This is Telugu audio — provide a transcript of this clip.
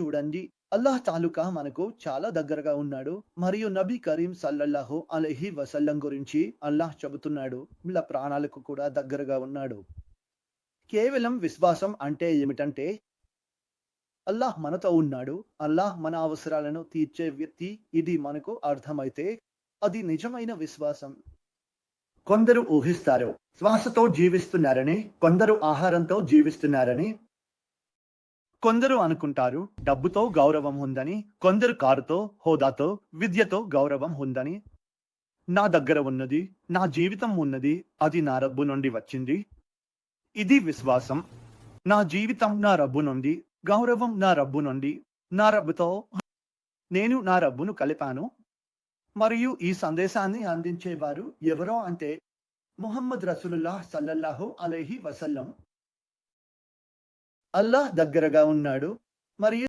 చూడండి, అల్లాహ్ తాలూకా మనకు చాలా దగ్గరగా ఉన్నాడు. మరియు నబీ కరీం సల్లల్లాహు అలైహి వసల్లం గురించి అల్లాహ్ చెబుతున్నాడు, వీళ్ళ ప్రాణాలకు కూడా దగ్గరగా ఉన్నాడు. కేవలం విశ్వాసం అంటే ఏమిటంటే, అల్లాహ్ మనతో ఉన్నాడు, అల్లాహ్ మన అవసరాలను తీర్చే వ్యక్తి, ఇది మనకు అర్థమైతే అది నిజమైన విశ్వాసం. కొందరు ఊహిస్తారు, శ్వాసతో జీవిస్తున్నారని, కొందరు ఆహారంతో జీవిస్తున్నారని. కొందరు అనుకుంటారు, డబ్బుతో గౌరవం ఉందని, కొందరు కారుతో, హోదాతో, విద్యతో గౌరవం ఉందని. నా దగ్గర ఉన్నది, నా జీవితం ఉన్నది, అది నా రబ్బు నుండి వచ్చింది. ఇది విశ్వాసం. నా జీవితం నా రబ్బు నుండి, గౌరవం నా రబ్బు నుండి, నా రబ్బుతో నేను నా రబ్బును కలిపాను. మరియు ఈ సందేశాన్ని అందించేవారు ఎవరో అంటే ముహమ్మద్ రసూలుల్లాహ్ సల్లల్లాహు అలైహి వసల్లం. అల్లాహ్ దగ్గరగా ఉన్నాడు మరియు